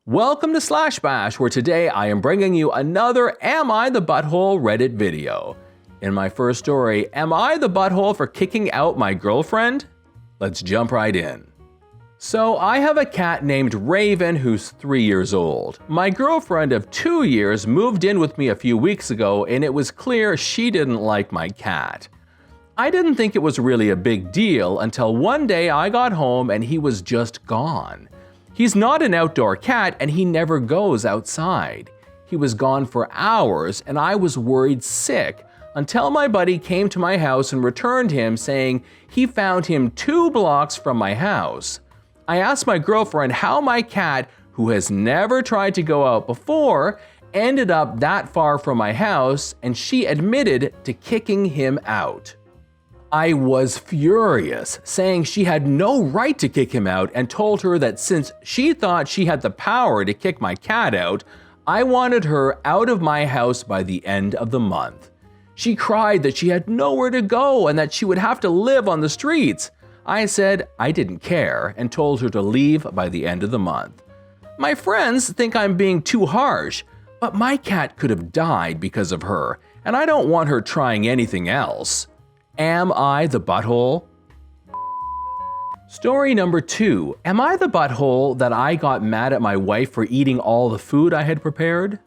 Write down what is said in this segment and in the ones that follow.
Welcome to Slash Bash, where today I am bringing you another Am I the Butthole Reddit video. In my first story, am I the butthole for kicking out my girlfriend? Let's jump right in. So I have a cat named Raven who's 3 years old. My girlfriend of 2 years moved in with me a few weeks ago, and it was clear she didn't like my cat. I didn't think it was really a big deal until one day I got home and he was just gone. He's not an outdoor cat and he never goes outside. He was gone for hours and I was worried sick until my buddy came to my house and returned him, saying he found him 2 blocks from my house. I asked my girlfriend how my cat, who has never tried to go out before, ended up that far from my house, and she admitted to kicking him out. I was furious, saying she had no right to kick him out, and told her that since she thought she had the power to kick my cat out, I wanted her out of my house by the end of the month. She cried that she had nowhere to go and that she would have to live on the streets. I said I didn't care and told her to leave by the end of the month. My friends think I'm being too harsh, but my cat could have died because of her, and I don't want her trying anything else. Am I the butthole? Story number 2. Am I the butthole that I got mad at my wife for eating all the food I had prepared?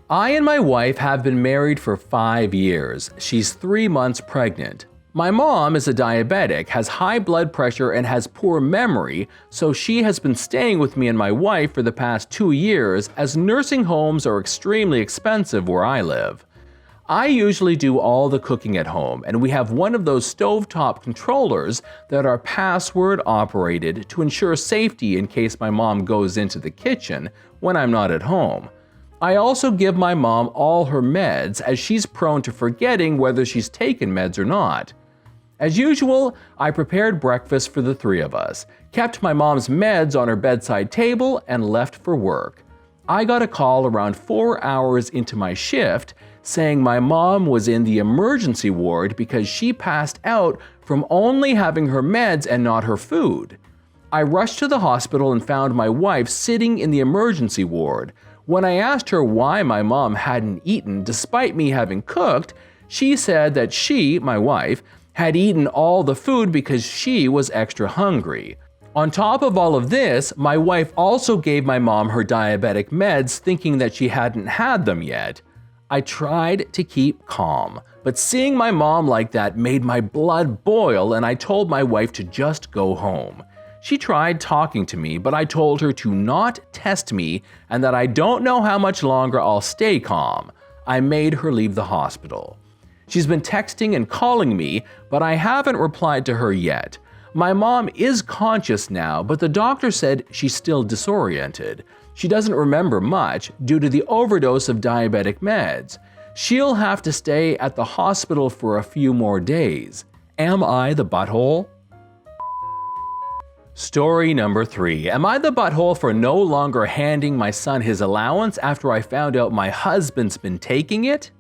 I and my wife have been married for 5 years. She's 3 months pregnant. My mom is a diabetic, has high blood pressure, and has poor memory, so she has been staying with me and my wife for the past 2 years, as nursing homes are extremely expensive where I live. I usually do all the cooking at home, and we have one of those stovetop controllers that are password operated to ensure safety in case my mom goes into the kitchen when I'm not at home. I also give my mom all her meds, as she's prone to forgetting whether she's taken meds or not. As usual, I prepared breakfast for the 3 of us, kept my mom's meds on her bedside table, and left for work. I got a call around 4 hours into my shift saying my mom was in the emergency ward because she passed out from only having her meds and not her food. I rushed to the hospital and found my wife sitting in the emergency ward. When I asked her why my mom hadn't eaten despite me having cooked, she said that she, my wife, had eaten all the food because she was extra hungry. On top of all of this, my wife also gave my mom her diabetic meds thinking that she hadn't had them yet. I tried to keep calm, but seeing my mom like that made my blood boil, and I told my wife to just go home. She tried talking to me, but I told her to not test me and that I don't know how much longer I'll stay calm. I made her leave the hospital. She's been texting and calling me, but I haven't replied to her yet. My mom is conscious now, but the doctor said she's still disoriented. She doesn't remember much due to the overdose of diabetic meds. She'll have to stay at the hospital for a few more days. Am I the butthole? Story number 3. Am I the butthole for no longer handing my son his allowance after I found out my husband's been taking it?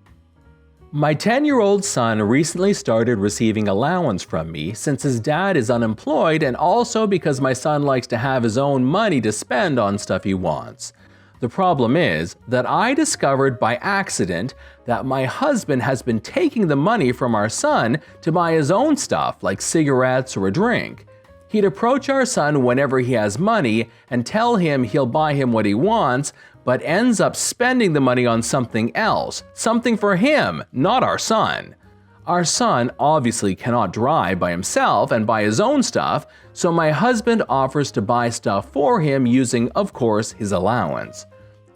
My 10-year-old son recently started receiving allowance from me since his dad is unemployed, and also because my son likes to have his own money to spend on stuff he wants. The problem is that I discovered by accident that my husband has been taking the money from our son to buy his own stuff like cigarettes or a drink. He'd approach our son whenever he has money and tell him he'll buy him what he wants, but ends up spending the money on something else, something for him, not our son. Our son obviously cannot drive by himself and buy his own stuff, so my husband offers to buy stuff for him using, of course, his allowance.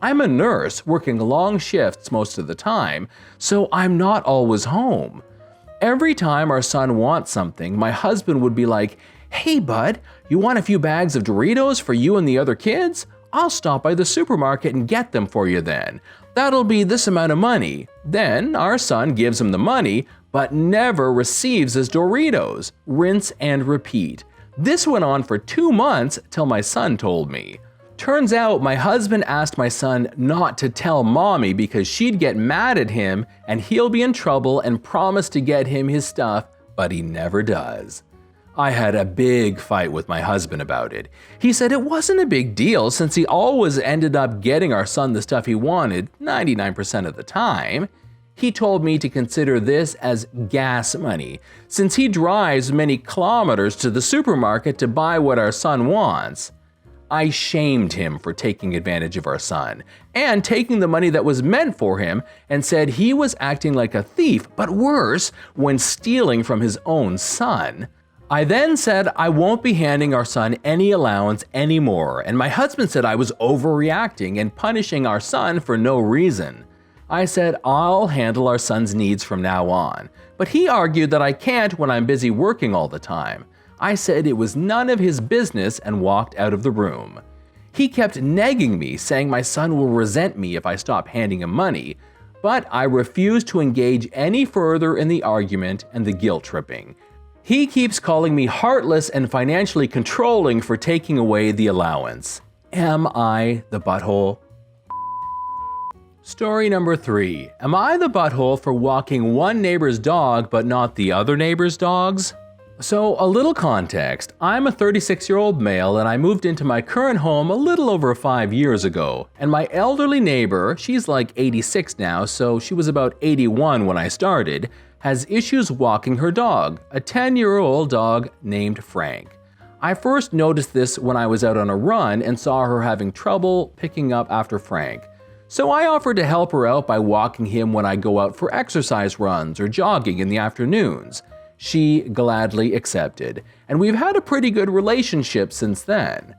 I'm a nurse working long shifts most of the time, so I'm not always home. Every time our son wants something, my husband would be like, "Hey bud, you want a few bags of Doritos for you and the other kids? I'll stop by the supermarket and get them for you then. That'll be this amount of money." Then our son gives him the money, but never receives his Doritos. Rinse and repeat. This went on for 2 months till my son told me. Turns out my husband asked my son not to tell mommy because she'd get mad at him and he'll be in trouble, and promised to get him his stuff, but he never does. I had a big fight with my husband about it. He said it wasn't a big deal since he always ended up getting our son the stuff he wanted 99% of the time. He told me to consider this as gas money, since he drives many kilometers to the supermarket to buy what our son wants. I shamed him for taking advantage of our son and taking the money that was meant for him and said he was acting like a thief, but worse, when stealing from his own son. I then said I won't be handing our son any allowance anymore, and my husband said I was overreacting and punishing our son for no reason. I said I'll handle our son's needs from now on, but he argued that I can't when I'm busy working all the time. I said it was none of his business and walked out of the room. He kept nagging me, saying my son will resent me if I stop handing him money, but I refused to engage any further in the argument and the guilt tripping. He keeps calling me heartless and financially controlling for taking away the allowance. Am I the butthole? Story number 3. Am I the butthole for walking one neighbor's dog but not the other neighbor's dogs? So, a little context. I'm a 36-year-old male and I moved into my current home a little over 5 years ago. And my elderly neighbor, she's like 86 now, so she was about 81 when I started, has issues walking her dog, a 10-year-old dog named Frank. I first noticed this when I was out on a run and saw her having trouble picking up after Frank. So I offered to help her out by walking him when I go out for exercise runs or jogging in the afternoons. She gladly accepted, and we've had a pretty good relationship since then.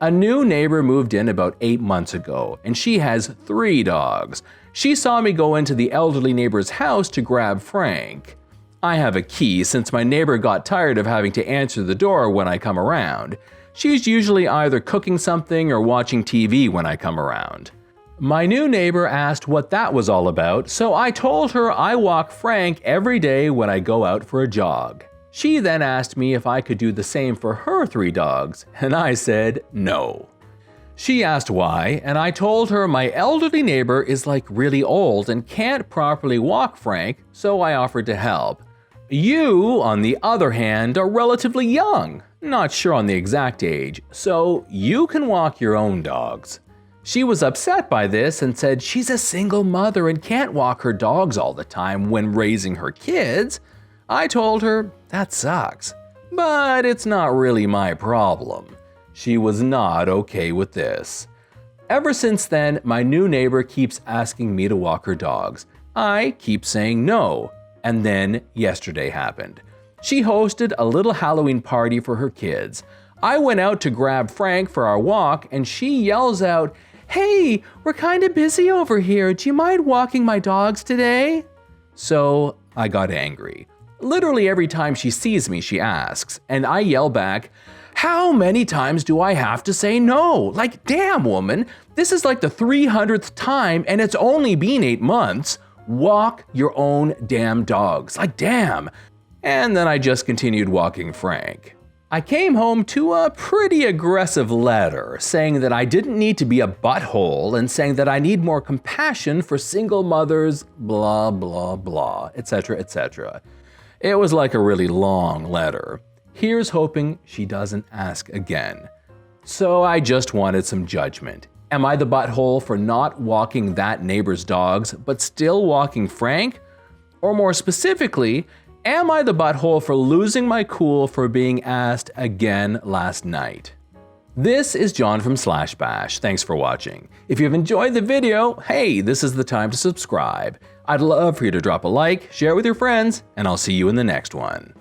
A new neighbor moved in about 8 months ago, and she has 3 dogs. She saw me go into the elderly neighbor's house to grab Frank. I have a key since my neighbor got tired of having to answer the door when I come around. She's usually either cooking something or watching TV when I come around. My new neighbor asked what that was all about, so I told her I walk Frank every day when I go out for a jog. She then asked me if I could do the same for her 3 dogs, and I said no. She asked why, and I told her my elderly neighbor is like really old and can't properly walk Frank, so I offered to help. You, on the other hand, are relatively young, not sure on the exact age, so you can walk your own dogs. She was upset by this and said she's a single mother and can't walk her dogs all the time when raising her kids. I told her that sucks, but it's not really my problem. She was not okay with this. Ever since then, my new neighbor keeps asking me to walk her dogs. I keep saying no, and then yesterday happened. She hosted a little Halloween party for her kids. I went out to grab Frank for our walk, and she yells out, "Hey, we're kind of busy over here. Do you mind walking my dogs today?" So I got angry. Literally every time she sees me, she asks, and I yell back, "How many times do I have to say no? Like, damn, woman, this is like the 300th time and it's only been 8 months. Walk your own damn dogs. Like, damn." And then I just continued walking Frank. I came home to a pretty aggressive letter saying that I didn't need to be a butthole and saying that I need more compassion for single mothers, blah, blah, blah, etc., etc. It was like a really long letter. Here's hoping she doesn't ask again. So I just wanted some judgment. Am I the butthole for not walking that neighbor's dogs, but still walking Frank? Or more specifically, am I the butthole for losing my cool for being asked again last night? This is John from /Bash. Thanks for watching. If you've enjoyed the video, hey, this is the time to subscribe. I'd love for you to drop a like, share it with your friends, and I'll see you in the next one.